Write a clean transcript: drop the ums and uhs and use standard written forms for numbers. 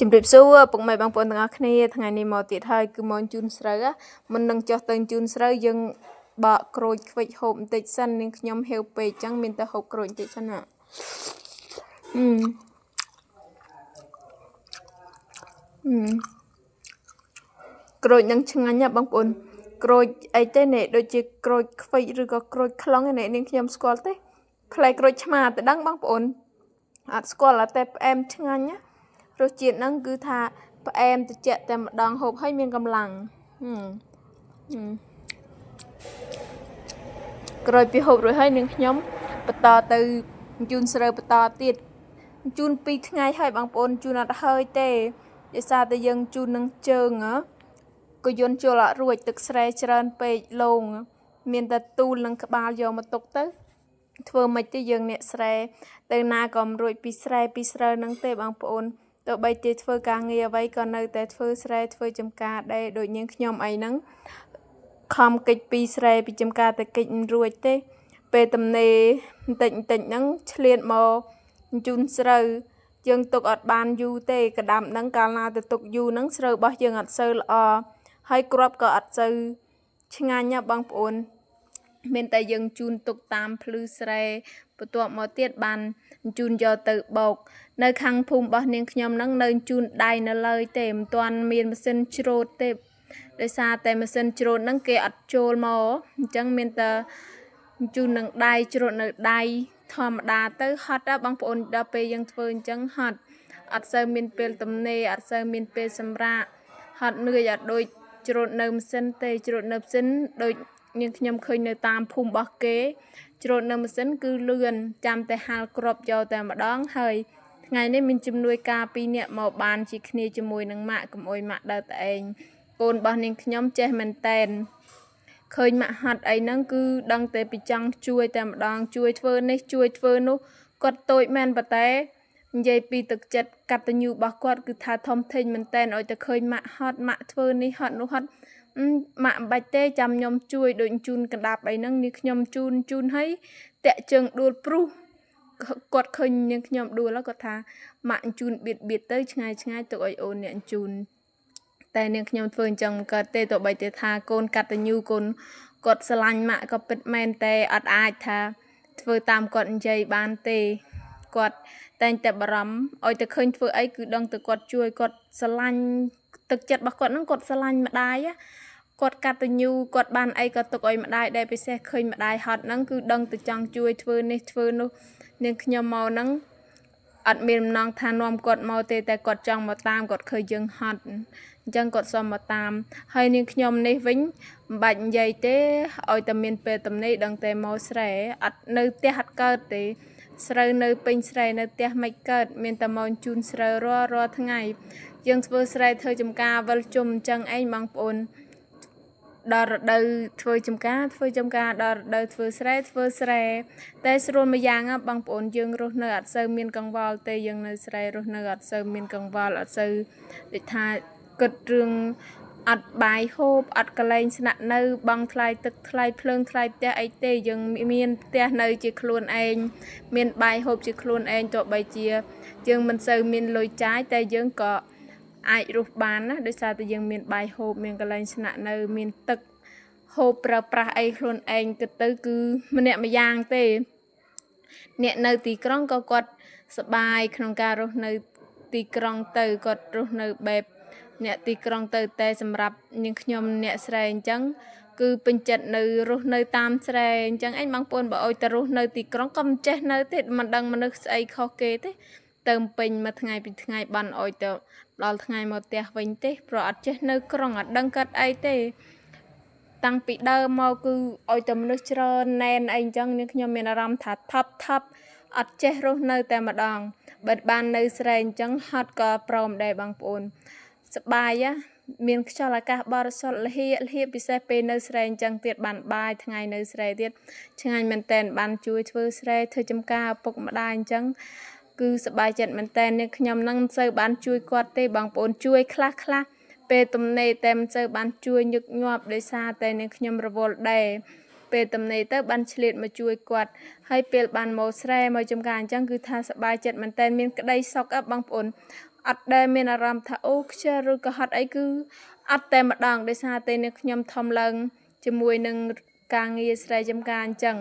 ជំរាបសួរពុកម៉ែបងប្អូនទាំងអស់គ្នាថ្ងៃនេះមកទៀតហើយគឺមកជូនស្រូវមុននឹងចុះទៅជូនស្រូវយើងបកក្រូចខ្វិចហូបបន្តិចសិននាងខ្ញុំហេវពេកអញ្ចឹងមានតែហូបក្រូចបន្តិចសិនណាក្រូចនឹងឆ្ងាញ់ណាបងប្អូនក្រូចអីទេនេះដូចជាក្រូចខ្វិចឬក៏ក្រូចខ្លងនេះនាងខ្ញុំស្គាល់ទេផ្លែក្រូចឆ្មាទៅដឹងបងប្អូនអត់ស្គាល់តែផ្អែមឆ្ងាញ់ណារសជាតិហ្នឹងគឺថាផ្អែមត្រជាក់តែម្ដងហូបហើយមានកម្លាំងក្រោយពីហូបរួចហើយនាងខ្ញុំបន្តទៅជូនស្រូវបន្តទៀតជូន2ថ្ងៃហើយបងប្អូនជូនអត់ហើយទេដោយសារតែយើងជូននឹងជើងក៏យន់ជល់អត់រួចទឹកស្រែច្រើនពេកលងមានតែទូលនឹងក្បាលយកមកទុកទៅធ្វើមិនទេយើងអ្នកស្រែទៅណាក៏មិនរួចពីស្រែពីស្រូវនឹងទេបងប្អូនទោះបីជាធ្វើការងារអ្វីក៏នៅតែធ្វើស្រែធ្វើចំការដែរដូចនាងខ្ញុំអីហ្នឹងខំកិច្ចពីស្រែពីចំការតែកិច្ចមិនរួចទេពេលទំនេរបន្តិចហ្នឹងឆ្លៀតមកជូនស្រូវយើងទុកអត់បានយូរទេក្តាំហ្នឹងកាលណាទៅទុកយូរហ្នឹងស្រូវរបស់យើងអត់សូវល្អហើយគ្រាប់ក៏អត់សូវឆ្ងាញ់ណាបងប្អូនមានតែយើងជូនទុកតាមភ្លឺស្រែបន្ទាប់មកទៀតបានជូនយកទៅបោកនៅខាងភូមិរបស់នាងខ្ញុំហ្នឹងនៅជូនដៃនៅឡើយទេមិនទាន់មានម៉ាស៊ីនច្រូតទេដោយសារតែម៉ាស៊ីនច្រូតហ្នឹងគេអត់ចូលមកអញ្ចឹងមានតែជូននឹងដៃច្រូតនៅដៃធម្មតាទៅហត់បងប្អូនដល់ពេលយើងធ្វើអញ្ចឹងហត់អត់សូវមានពេលទំនេរអត់សូវមានពេលសម្រាកហត់នឿយអត់ដូចច្រូតនៅម៉ាស៊ីនទេច្រូតនៅម៉ាស៊ីនដូចនាងខ្ញុំឃើញនៅតាមភូមិរបស់គេច្រូតនៅម៉ាស៊ីនគឺលឿនចាំតែហាលគ្រាប់យកតែម្ដងហើយថ្ងៃនេះមានជំនួយការ2នាក់មកបានជាគ្នាជាមួយនឹងម៉ាក់កុំអុយម៉ាក់ដើរតែឯងកូនរបស់នាងខ្ញុំចេះមែនតែនឃើញម៉ាក់ហាត់អីហ្នឹងគឺដឹងតែពីចង់ជួយតែម្ដងជួយធ្វើនេះជួយធ្វើនោះគាត់តូចមែនប៉ុន្តែនិយាយពីទឹកចិត្តកតញ្ញូរបស់គាត់គឺថាធំធេងមែនតែនឲ្យតែឃើញម៉ាក់ហត់ម៉ាក់ធ្វើនេះហត់នោះហត់ម៉ាក់មិនបាច់ទេចាំខ្ញុំជួយដូចជូនកណ្ដាប់អីហ្នឹងនាងខ្ញុំជូនឲ្យតាក់ជើងដួលព្រុសគាត់ឃើញនាងខ្ញុំដួលគាត់ថាម៉ាក់ជូនបៀតទៅឆ្ងាយទុកឲ្យអូនអ្នកជូនតែនាងខ្ញុំធ្វើអញ្ចឹងកើតទេទោះបីតែថាកូនកតញ្ញូកូនគាត់ស្រឡាញ់ម៉ាក់ក៏ពិតមែនតែអត់អាចថាធ្វើតាមគាត់និយាយបានទេគាត់តែងតែបារម្ភឲ្យតែឃើញធ្វើអីគឺដឹងតែគាត់ជួយគាត់ស្រឡាញ់ទឹកចិត្តរបស់គាត់ហ្នឹងគាត់ស្រឡាញ់ម្ដាយគាត់កតញ្ញូគាត់បានអីក៏ទុកឲ្យម្ដាយដែរពិសេសឃើញម្ដាយហត់ហ្នឹងគឺដឹងតែចង់ជួយធ្វើនេះធ្វើនោះនាងខ្ញុំមកហ្នឹងអត់មានបំណងថានាំគាត់មកទេតែគាត់ចង់មកតាមគាត់ឃើញយើងហត់អញ្ចឹងគាត់សុំមកតាមហើយនាងខ្ញុំនេះវិញមិនបាច់និយាយទេឲ្យតែមានពេលទំនេរដឹងតែមកស្រែអត់នៅផ្ទះអត់កើតទេស្រូវនៅពេញស្រែនៅផ្ទះមិនកើតមានតែមកជូនស្រូវរាល់ថ្ងៃយើងធ្វើស្រែធ្វើចំការវិលជុំអញ្ចឹងឯងបងប្អូនដល់រដូវធ្វើចំការដល់រដូវធ្វើស្រែតែស្រួលមួយយ៉ាងបងប្អូនយើងរស់នៅអត់សូវមានកង្វល់ទេយើងនៅស្រែរស់នៅអត់សូវមានកង្វល់អត់សូវដូចថាគិតរឿងអត់បាយហូបអត់កន្លែងស្នាក់នៅបង់ថ្លៃទឹកថ្លៃភ្លើងថ្លៃផ្ទះអីទេយើងមានផ្ទះនៅជាខ្លួនឯងមានបាយហូបជាខ្លួនឯងទោះបីជាយើងមិនសូវមានលុយចាយតែយើងក៏អាចរស់បានណាដោយសារតែយើងមានបាយហូបមានកន្លែងស្នាក់នៅមានទឹកហូបប្រើប្រាស់អីខ្លួនឯងទៅគឺម្នាក់ម្យ៉ាងទេអ្នកនៅទីក្រុងក៏គាត់សប្បាយក្នុងការរស់នៅទីក្រុងទៅគាត់រស់នៅបែបអ្នកទីក្រុងទៅតែសម្រាប់នាងខ្ញុំអ្នកស្រែអញ្ចឹងគឺពេញចិត្តនៅរស់នៅតាមស្រែអញ្ចឹងឯងបងប្អូនបើអុយទៅរស់នៅទីក្រុងក៏មិនចេះនៅទេមិនដឹងមនុស្សស្អីខុសគេទេទៅពេញមួយថ្ងៃពីរថ្ងៃបានអុយទៅដល់ថ្ងៃមកផ្ទះវិញទេព្រោះអត់ចេះនៅក្រុងអត់ដឹងកើតអីទេតាំងពីដើមមកគឺអុយតែមនុស្សច្រើនណែនអីអញ្ចឹងនាងខ្ញុំមានអារម្មណ៍ថាថប់អត់ចេះរស់នៅតែម្ដងបើបាននៅស្រែអញ្ចឹងហត់ក៏ព្រមដែរបងប្អូនសប្បាយមានខ្យល់អាកាសបរិសុទ្ធលហៀពិសេសពេលនៅស្រែអញ្ចឹងទៀតបានបាយថ្ងៃនៅស្រែទៀតឆ្ងាញ់មែនតែនបានជួយធ្វើស្រែធ្វើចំការឪពុកម្ដាយអញ្ចឹងគឺសប្បាយចិត្តមែនតែននេះខ្ញុំនឹងមិនសូវបានជួយគាត់ទេបងប្អូនជួយខ្លះពេលទំនេរតែមិនសូវបានជួយញឹកញាប់ដោយសារតែនឹងខ្ញុំរវល់ដែរពេលទំនេរទៅបានឆ្លៀតមកជួយគាត់ហើយពេលបានមកស្រែមកចំការអញ្ចឹងគឺថាសប្បាយចិត្តមែនតែនមានក្តីសុខបងប្អូន អត់ដែលមានអារម្មណ៍ថាអូខ្ជិលឬក៏ហត់អីគឺអត់តែម្ដងដោយសារតែនាងខ្ញុំធំឡើងជាមួយនឹងការងារស្រែចម្ការអញ្ចឹង